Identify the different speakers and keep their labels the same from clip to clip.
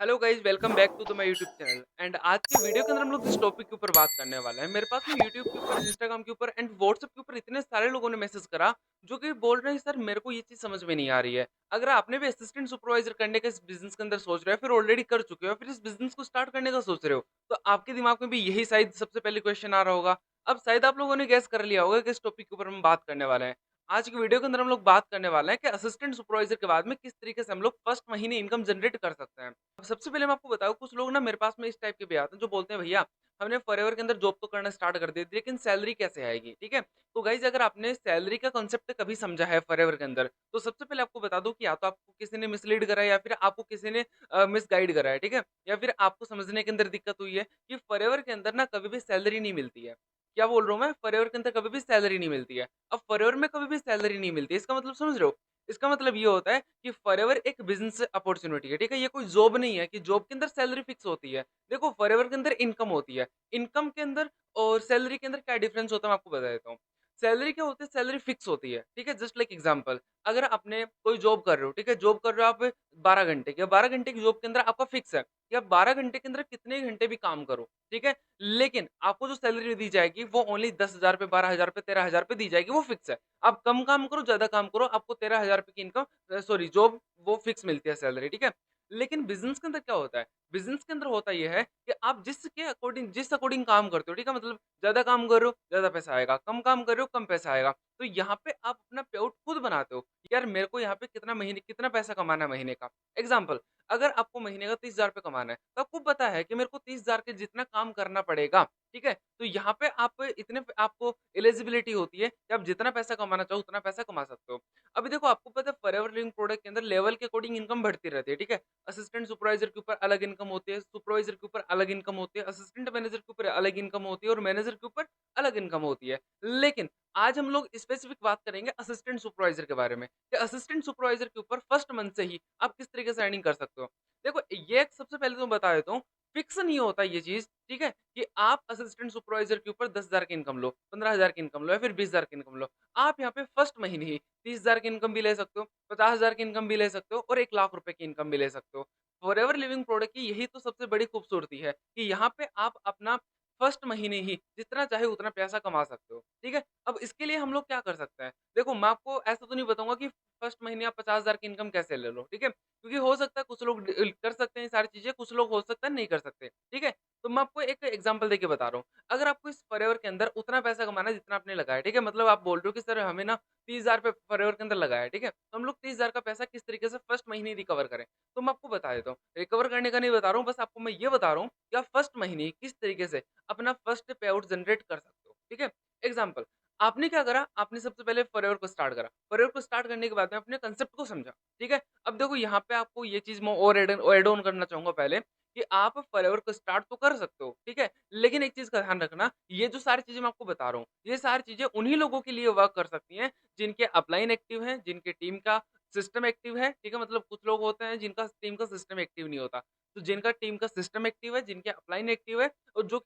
Speaker 1: Hello guys, welcome back to the my YouTube channel. And आज के video के अंदर हम लोग जिस टॉपिक के ऊपर बात करने वाले हैं, मेरे पास में यूट्यूब के ऊपर, इंस्टाग्राम के ऊपर एंड व्हाट्सएप के ऊपर इतने सारे लोगों ने मैसेज करा जो कि बोल रहे हैं सर मेरे को ये चीज समझ में नहीं आ रही है। अगर आपने भी असिस्टेंट सुपरवाइजर करने का इस बिजनेस के अंदर सोच रहे हो, फिर ऑलरेडी कर चुके हो, फिर इस बिजनेस को स्टार्ट करने का सोच रहे हो, तो आपके दिमाग में भी यही शायद सबसे पहले क्वेश्चन आ रहा होगा। अब शायद आप लोगों ने गैस कर लिया होगा कि इस टॉपिक के ऊपर हम बात करने वाले हैं। आज की वीडियो के अंदर हम लोग बात करने वाले हैं कि असिस्टेंट सुपरवाइजर के बाद में किस तरीके से हम लोग फर्स्ट महीने इनकम जनरेट कर सकते हैं। अब सबसे पहले मैं आपको बताऊँ, कुछ लोग ना मेरे पास में इस टाइप के भी आते हैं जो बोलते हैं भैया हमने फॉरएवर के अंदर जॉब तो करना स्टार्ट कर दी थी, लेकिन सैलरी कैसे आएगी? ठीक है, तो गाइज अगर आपने सैलरी का कॉन्सेप्ट कभी समझा है फॉरएवर के अंदर, तो सबसे पहले आपको बता दूं कि या तो आपको किसी ने मिसलीड करा है या फिर आपको किसी ने मिसगाइड करा है। ठीक है, या फिर आपको समझने के अंदर दिक्कत हुई है कि फॉरएवर के अंदर ना कभी भी सैलरी नहीं मिलती है। क्या बोल रहा हूँ मैं? फॉरएवर के अंदर कभी भी सैलरी नहीं मिलती है। अब फॉरएवर में कभी भी सैलरी नहीं मिलती है, इसका मतलब समझ रहे हो? इसका मतलब ये होता है कि फॉरएवर एक बिज़नेस अपॉर्च्युनिटी है, ठीक है? ये कोई जॉब नहीं है कि जॉब के अंदर सैलरी फिक्स होती है। देखो फॉरएवर के अंदर इनकम होती है। इनकम के अंदर और सैलरी के अंदर क्या डिफरेंस होता है मैं आपको बता देता हूँ। सैलरी क्या होती है? सैलरी फिक्स होती है, ठीक है? जस्ट लाइक एग्जांपल, अगर आपने कोई जॉब कर रहे हो, ठीक है? जॉब कर रहे हो आप 12 घंटे की, 12 घंटे की जॉब के अंदर आपका फिक्स है कि आप 12 घंटे के अंदर कितने घंटे भी काम करो, ठीक है? लेकिन आपको जो सैलरी दी जाएगी वो ओनली 10,000 पे, 12,000 पे, 13,000 पे दी जाएगी, वो फिक्स है। आप कम काम करो, ज़्यादा काम करो, आपको 13,000 रुपए की इनकम सॉरी जॉब वो फिक्स मिलती है सैलरी, ठीक है? लेकिन बिज़नेस के अंदर क्या होता है? बिज़नेस के अंदर होता ये है कि आप जिस अकॉर्डिंग काम करते हो, ठीक है? मतलब ज़्यादा काम कर रहे हो, ज़्यादा पैसा आएगा, कम काम कर रहे हो, कम पैसा आएगा। तो यहाँ पे आप अपना पे आउट खुद बनाते हो। यार मेरे को यहाँ पे कितना पैसा कमाना है महीने का। एग्ज़ाम्पल, अगर आपको महीने का 30,000 रुपए कमाना है, तो आपको पता है कि मेरे को 30,000 के जितना काम करना पड़ेगा, ठीक है? तो यहाँ पे आपको एलिजिबिलिटी होती है कि आप जितना पैसा कमाना चाहो उतना पैसा कमा सकते हो। अभी देखो आपको पता है फॉरएवर लिविंग प्रोडक्ट के अंदर लेवल के अकॉर्डिंग इनकम बढ़ती रहती है, ठीक है? असिस्टेंट सुपरवाइजर के ऊपर अलग इनकम होती है, सुपरवाइजर के ऊपर अलग इनकम होती है, असिस्टेंट मैनेजर के ऊपर अलग इनकम होती है और मैनेजर के ऊपर अलग इनकम होती है। लेकिन आज हम लोग स्पेसिफिक बात करेंगे असिस्टेंट सुपरवाइजर के बारे में कि असिस्टेंट सुपरवाइजर के ऊपर फर्स्ट मंथ से ही आप किस तरीके से अर्निंग कर सकते हो। देखो ये सबसे पहले तो बता देता हूँ, फिक्स नहीं होता ये चीज़, ठीक है? कि आप असिस्टेंट सुपरवाइजर के ऊपर 10,000 की इनकम लो, 15,000 की इनकम लो या फिर 20,000 की इनकम लो। आप यहाँ पे फर्स्ट महीने ही 30,000 की इनकम भी ले सकते हो, 50,000 की इनकम भी ले सकते हो और 1,00,000 रुपए की इनकम भी ले सकते हो। फॉरएवर लिविंग प्रोडक्ट की यही तो सबसे बड़ी खूबसूरती है कि यहाँ पे आप अपना फर्स्ट महीने ही जितना चाहे उतना पैसा कमा सकते हो, ठीक है? अब इसके लिए हम लोग क्या कर सकते हैं? देखो मैं आपको ऐसा तो नहीं बताऊँगा कि फर्स्ट महीने आप 50,000 की इनकम कैसे ले लो, ठीक है? क्योंकि हो सकता है कुछ लोग कर सकते हैं ये सारी चीज़ें, कुछ लोग हो सकता है नहीं कर सकते, ठीक है? तो मैं आपको एक एग्ज़ाम्पल देके बता रहा हूँ। अगर आपको इस फॉरएवर के अंदर उतना पैसा कमाना है जितना आपने लगाया है, ठीक है? मतलब आप बोल रहे हो कि सर हमें ना 30,000 पे फॉरएवर के अंदर लगाया है, ठीक है? तो हम लोग 30,000 का पैसा किस तरीके से फर्स्ट महीने ही रिकवर करें? तो मैं आपको बता देता हूँ। रिकवर करने का नहीं बता रहा हूँ, बस आपको मैं ये बता रहा हूँ कि आप फर्स्ट महीने ही किस तरीके से अपना फर्स्ट पे आउट जनरेट कर सकते हो, ठीक है? एग्ज़ाम्पल, आपने क्या करा? आपने सबसे पहले फॉरएवर को स्टार्ट करा। फॉरएवर को स्टार्ट करने के बाद में अपने कांसेप्ट को समझा, ठीक है? अब देखो यहाँ पे आपको ये चीज़ मैं और ऐड ऑन करना चाहूँगा पहले कि आप फॉरएवर को स्टार्ट तो कर सकते हो, ठीक है? लेकिन एक चीज़ का ध्यान रखना, ये जो सारी चीज़ें मैं आपको बता रहा हूँ, ये सारी चीज़ें उन्हीं लोगों के लिए वर्क कर सकती हैं, जिनके अपलाइन एक्टिव हैं, जिनके टीम का सिस्टम एक्टिव है, ठीक है? मतलब कुछ लोग होते हैं जिनका टीम का सिस्टम एक्टिव नहीं होता। तो जिनका टीम का सिस्टम एक्टिव है, जिनके अपलाइन एक्टिव है और जो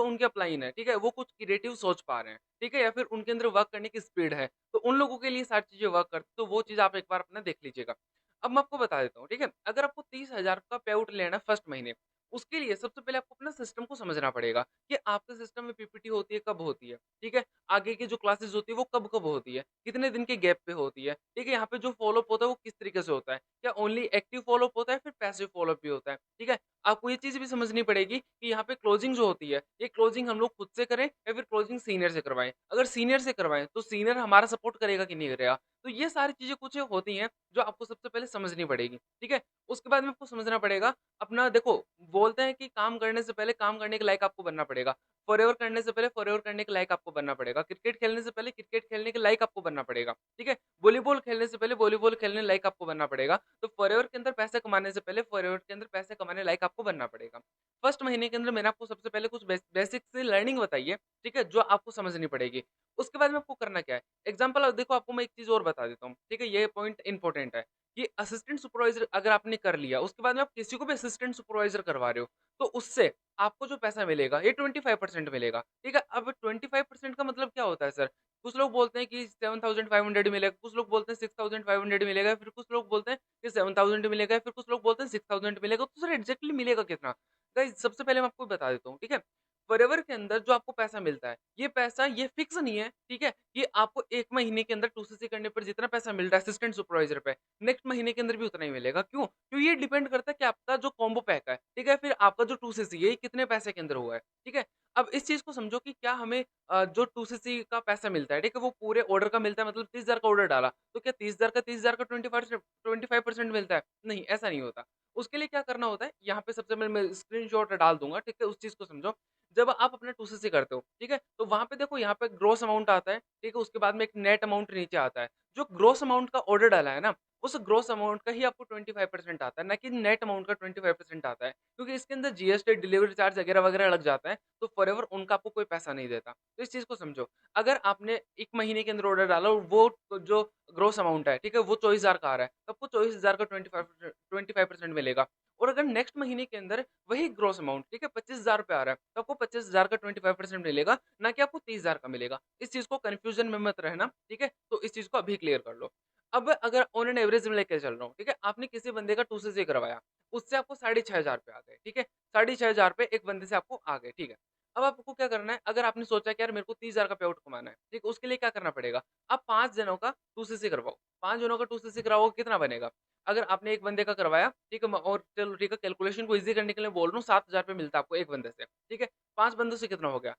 Speaker 1: उनके अपलाइन है, ठीक है? वो कुछ क्रिएटिव सोच पा रहे हैं, ठीक है? या फिर उनके अंदर वर्क करने की स्पीड है, तो उन लोगों के लिए सारी चीज़ें वर्क करती हैं, तो वो चीज़ आप एक बार अपना देख लीजिएगा। अब मैं आपको बता देता हूँ, ठीक है? अगर आपको 30,000 का पे आउट लेना है फर्स्ट महीने, उसके लिए सबसे पहले आपको अपना सिस्टम को समझना पड़ेगा कि आपके सिस्टम में पीपीटी होती है, कब होती है, ठीक है? आगे की जो क्लासेस होती है, वो कब-कब होती है, कितने दिन के गैप पे होती है, ठीक है? यहाँ पे जो फ़ॉलो-अप होता है, वो किस तरीके से होता है? क्या ओनली एक्टिव फ़ॉलो-अप होता है, फिर पैसिव फ़ॉलो-अप भी होता है, ठीक है? आपको ये चीज़ भी समझनी पड़ेगी कि यहाँ पे क्लोजिंग जो होती है, ये क्लोजिंग हम लोग खुद से करें या फिर क्लोजिंग सीनियर से करवाएँ। अगर सीनियर से करवाएँ, तो सीनियर हमारा सपोर्ट करेगा कि नहीं करेगा? तो ये सारी चीज़ें कुछ होती हैं, जो आपको सबसे पहले समझनी पड़ेगी, ठीक है? उसके बाद में आपको समझना पड़ेगा अपना देखो, बोलते हैं कि काम करने से पहले काम करने के लायक आपको बनना पड़ेगा। फॉरएवर करने से पहले फॉरएवर करने के लायक आपको बनना पड़ेगा। क्रिकेट खेलने से पहले क्रिकेट खेलने के लायक आपको बनना पड़ेगा, ठीक है? वॉलीबॉल खेलने से पहले वॉलीबॉल खेलने लायक आपको बनना पड़ेगा। तो फॉरएवर के अंदर पैसे कमाने से पहले फॉरएवर के अंदर पैसे कमाने लायक आपको बनना पड़ेगा। फर्स्ट महीने के अंदर मैंने आपको सबसे पहले कुछ बेसिक सी लर्निंग बताई है, ठीक है? जो आपको समझनी पड़ेगी। उसके बाद में आपको करना क्या है? एग्ज़ाम्पल देखो आपको मैं एक चीज़ और बता देता हूँ, ठीक है? ये पॉइंट इम्पोर्टेंट है कि असिस्टेंट सुपरवाइज़र अगर आपने कर लिया, उसके बाद में आप किसी को भी असिस्टेंट सुपरवाइज़र करवा रहे हो, तो उससे आपको जो पैसा मिलेगा, ये 25% मिलेगा, ठीक है? अब 25% का मतलब क्या होता है सर? कुछ लोग बोलते हैं कि 7500 मिलेगा, कुछ लोग बोलते हैं 6500 मिलेगा, फिर कुछ लोग बोलते हैं कि 7000 मिलेगा, फिर कुछ लोग बोलते हैं 6000 मिलेगा, तो सर एग्ज़ैक्टली मिलेगा कितना? गाइस सबसे पहले मैं आपको बता देता हूँ, ठीक है? फ़ॉरएवर के अंदर जो आपको पैसा मिलता है, ये पैसा ये फ़िक्स नहीं है, ठीक है? कि आपको 1 महीने के अंदर 2सीसी करने पर जितना पैसा मिल रहा है असिस्टेंट सुपरवाइज़र पे, नेक्स्ट महीने के अंदर भी उतना ही मिलेगा, क्यों? क्योंकि ये डिपेंड करता है कि आपका जो कॉम्बो पैक है, ठीक है? फिर आपका जो 2सीसी है, ये कितने पैसे के अंदर हुआ है, ठीक है? अब इस चीज़ को समझो कि क्या हमें जो 2सीसी का पैसा मिलता है, ठीक है? वो पूरे ऑर्डर का मिलता है, मतलब 30,000 का ऑर्डर डाला, तो क्या 30,000 का 30,000 का 25% मिलता है? नहीं, ऐसा नहीं होता। उसके लिए क्या करना होता है, यहाँ पे सबसे पहले मैं स्क्रीनशॉट डाल दूँगा, ठीक है? उस चीज़ को समझो। जब आप अपना 2सीसी करते हो, ठीक है? तो वहाँ पे देखो यहाँ पे ग्रॉस अमाउंट आता है, ठीक है? उसके बाद में एक नेट अमाउंट नीचे आता है। जो ग्रॉस अमाउंट का ऑर्डर डाला है ना, उस ग्रॉस अमाउंट का ही आपको 25% आता है, ना कि नेट अमाउंट का 25% आता है। क्योंकि इसके अंदर जीएसटी, डिलीवरी चार्ज वगैरह-वगैरह लग जाता है, तो फॉरएवर उनका आपको कोई पैसा नहीं देता। तो इस चीज़ को समझो। अगर आपने 1 महीने के अंदर ऑर्डर डाला और वो जो ग्रॉस अमाउंट है, ठीक है? वो 24,000 का आ रहा है, तो आपको 24,000 का 25% मिलेगा। और अगर नेक्स्ट महीने के अंदर वही ग्रॉस अमाउंट, ठीक है? 25,000 रुपए आ रहा है, तो आपको 25,000 का 25% मिलेगा, ना कि आपको 30,000 का मिलेगा। इस चीज़ को कन्फ्यूज़न में मत रहना, ठीक है? तो इस चीज़ को अभी क्लियर कर लो। अब अगर ऑन एन एवरेज में लेके चल रहा हूँ, ठीक है? आपने किसी बंदे का 2सीसी करवाया, उससे आपको 6,500 रुपए आ गए, ठीक है? 6,500 रुपए एक बंदे से आपको आ गए, ठीक है? अब आपको क्या करना है, अगर आपने सोचा कि यार मेरे को 30,000 का पे आउट कमाना है, ठीक है? उसके लिए क्या करना पड़ेगा? आप 5 जनों का 2सीसी करवाओ, 5 जनों का 2सीसी कराओगे कितना बनेगा? अगर आपने एक बंदे का करवाया, ठीक है? और चलो ठीक है, कैलकुलेशन को ईज़ी करने के लिए बोल रहा हूँ, 7,000 रुपए मिलता है आपको एक बंदे से, ठीक है? 5 बंदों से कितना हो गया?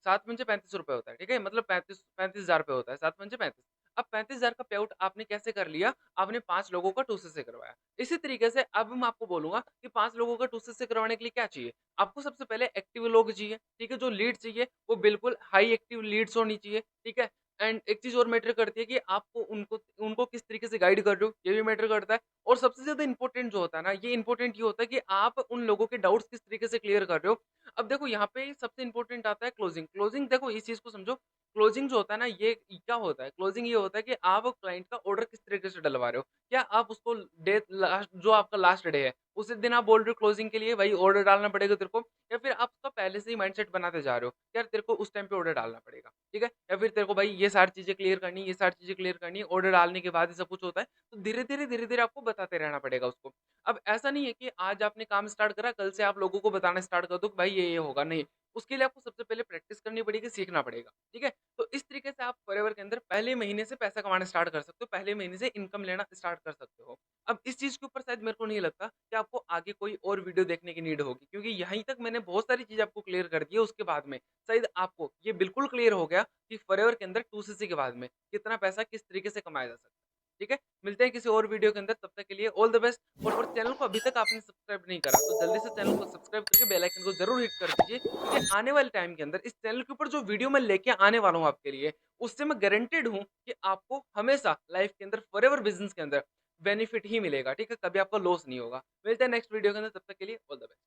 Speaker 1: 7 पंचे ₹35 होता है, ठीक है? मतलब 35,000 रुपए होता है, 7 पंचे 35। अब 35,000 का पे आउट आपने कैसे कर लिया? आपने 5 लोगों का 2सीसी करवाया। इसी तरीके से अब मैं आपको बोलूँगा कि 5 लोगों का 2सीसी करवाने के लिए क्या चाहिए? आपको सबसे पहले एक्टिव लोग चाहिए, ठीक है? जो लीड चाहिए, वो बिल्कुल हाई एक्टिव लीड्स होनी चाहिए, ठीक है? एंड एक चीज़ और मैटर करती है कि आपको उनको उनको किस तरीके से गाइड कर रहे हो, ये भी मैटर करता है। और सबसे ज़्यादा इम्पोर्टेंट जो होता है ना, ये इम्पोर्टेंट ये होता है कि आप उन लोगों के डाउट्स किस तरीके से क्लियर कर रहे हो। अब देखो यहाँ पे सबसे इम्पोर्टेंट आता है क्लोजिंग। क्लोजिंग देखो इस चीज़ को समझो, क्लोजिंग जो होता है ना, ये क्या होता है? क्लोजिंग ये होता है कि आप क्लाइंट का ऑर्डर किस तरीके से डलवा रहे हो। क्या आप उसको डे लास्ट जो आपका लास्ट डे है, उसी दिन आप बोल रहे हो क्लोजिंग के लिए भाई ऑर्डर डालना पड़ेगा तेरे को, या फिर आप उसका पहले से ही माइंडसेट बनाते जा रहे हो, यार तेरे को उस टाइम पे ऑर्डर डालना पड़ेगा, ठीक है? या फिर तेरे को भाई ये सारी चीज़ें क्लियर करनी है, ये सारी चीज़ें क्लियर करनी है, ऑर्डर डालने के बाद ही सब कुछ होता है। तो धीरे-धीरे आपको बताते रहना पड़ेगा उसको। अब ऐसा नहीं है कि आज आपने काम स्टार्ट करा, कल से आप लोगों को बताना स्टार्ट कर दो कि भाई ये होगा, नहीं। उसके लिए आपको सबसे पहले प्रैक्टिस करनी पड़ेगी, सीखना पड़ेगा, ठीक है? तो इस तरीके से आप फॉरएवर के अंदर पहले महीने से पैसा कमाना स्टार्ट कर सकते हो, पहले महीने से इनकम लेना स्टार्ट कर सकते हो। अब इस चीज़ के ऊपर शायद मेरे को नहीं लगता कि आपको आगे कोई और वीडियो देखने की नीड होगी, क्योंकि यहीं तक मैंने बहुत सारी चीज़ें आपको क्लियर कर दी है, उसके बाद में शायद आपको ये बिल्कुल क्लियर हो गया कि फॉरएवर के अंदर 2सीसी के बाद में कितना पैसा किस तरीके से कमाया जा सकता है। ठीक है? मिलते हैं किसी और वीडियो के अंदर, तब तक के लिए ऑल द बेस्ट। और चैनल को अभी तक आपने सब्सक्राइब नहीं करा, तो जल्दी से चैनल को सब्सक्राइब करके बेल आइकन को ज़रूर हिट कर दीजिए, क्योंकि आने वाले टाइम के अंदर इस चैनल के ऊपर जो वीडियो मैं लेके आने वाला हूँ आपके लिए, उससे मैं गारंटीड हूँ कि आपको हमेशा लाइफ के अंदर फॉरएवर बिज़नेस के अंदर बेनिफिट ही मिलेगा, ठीक है? कभी आपका लॉस नहीं होगा। मिलते हैं नेक्स्ट वीडियो के अंदर, तब तक के लिए ऑल द बेस्ट।